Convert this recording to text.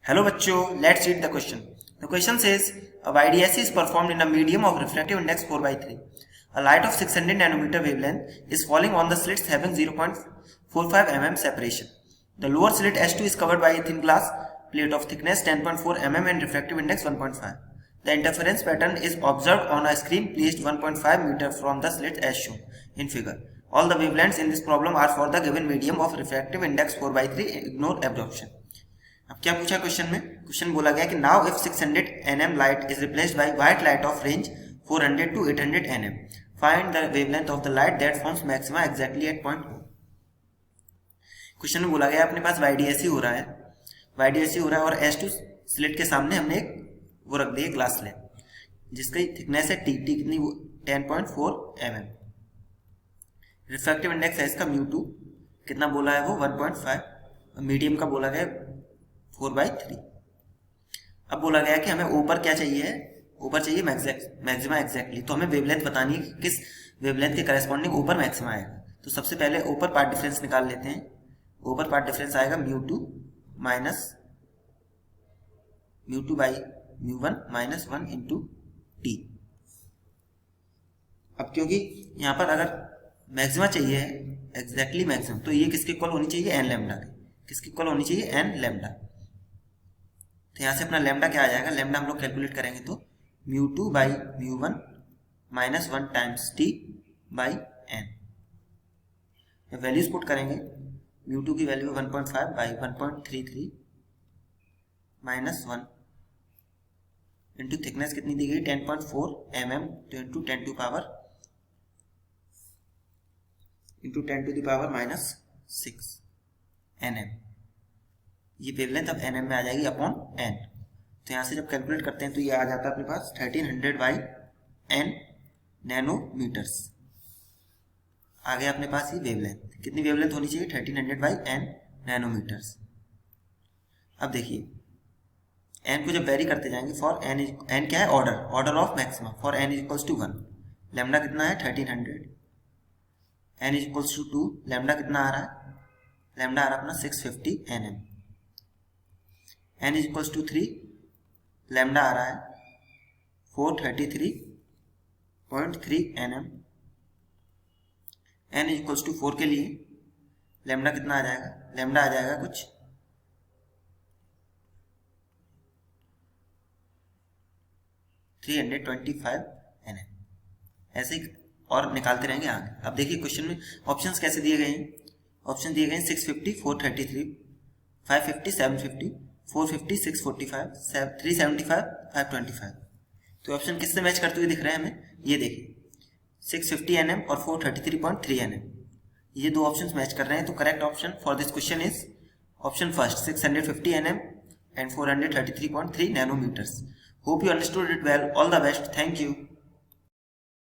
Hello bachcho, let's read the question. The question says a YDSC is performed in a medium of refractive index 4 by 3. A light of 600 nanometer wavelength is falling on the slits having 0.45 mm separation. The lower slit S2 is covered by a thin glass plate of thickness 10.4 mm and refractive index 1.5. The interference pattern is observed on a screen placed 1.5 meter from the slit as shown in figure. All the wavelengths in this problem are for the given medium of refractive index 4 by 3. Ignore absorption. अब क्या पूछा question में? Question बोला गया कि now if 600 nm light is replaced by white light of range 400 to 800 nm, find the wavelength of the light that forms maxima exactly at point O. Question में बोला गया अपने पास YDSC हो रहा है और S2 स्लिट के सामने हमने एक वो रख दी है ग्लास स्लैब जिसकी थिकनेस है टी कितनी 10.4 mm. रिफ्रैक्टिव इंडेक्स है इसका μ2 कितना बोला है वो 1.5. मीडियम का बोला गया 4/3. अब बोला गया कि हमें ऊपर क्या चाहिए है, ऊपर चाहिए मैक्सिमा एग्जैक्टली. तो हमें वेवलेंथ बतानी है कि किस वेवलेंथ के करस्पॉन्डिंग ऊपर मैक्सिमा आएगा. तो सबसे पहले ऊपर पार्ट डिफरेंस निकाल लेते हैं. ऊपर पार्ट डिफरेंस आएगा μ2 minus μ2 by μ1 minus 1 into T. अब क्योंकि यहाँ पर अगर मैक्सिमा चाहिए एग्जैक्टली मैक्सिमम तो ये किसके इक्वल होनी चाहिए एन लैम्डा की. किसकी इक्वल होनी चाहिए एन लैम्डा. तो यहाँ से अपना लैम्डा क्या आ जाएगा, लैम्डा हम लोग कैलकुलेट करेंगे तो μ2 by μ1 minus 1 times T by N. Values put करेंगे. μ2 की value 1.5 by 1.33 minus 1 into thickness कितनी दी गई 10.4 mm into 10 to the power minus 6 nm. ये वेवलेंथ अब nm में आ जाएगी अपॉन n. तो यहाँ से जब कैलकुलेट करते हैं तो ये आ जाता है अपने पास 1300 बाई n नैनोमीटर्स. आ गया अपने पास ये वेवलेंथ. कितनी वेवलेंथ होनी चाहिए 1300 बाई n नैनोमीटर्स. अब देखिए n को जब वेरी करते जाएंगे फॉर n क्या है order of maxima. For n equals to 1 lambda कितना है 1300, n इक्वल्स टू 2 लैम्डा कितना आ रहा है, लैम्डा आ रहा है अपना 650 nm. n equals to 3 lambda आ रहा है 433.3 nm. n इक्वल्स टू 4 के लिए लैम्डा कितना आ जाएगा, लैम्डा आ जाएगा कुछ 325 nm. ऐसे ही और निकालते रहेंगे आगे. अब देखिए क्वेश्चन में ऑप्शंस कैसे दिए गए हैं. ऑप्शन दिए गए हैं 650 433 550 750 450 645 375 525. तो ऑप्शन किससे मैच करते हुए दिख रहे हैं हमें, ये देखिए 650 nm और 433.3 nm. ये दो ऑप्शंस मैच कर रहे हैं. तो correct option for this question is option first 650 nm and 433.3 nanometers. Hope you understood it well. All the best. Thank you.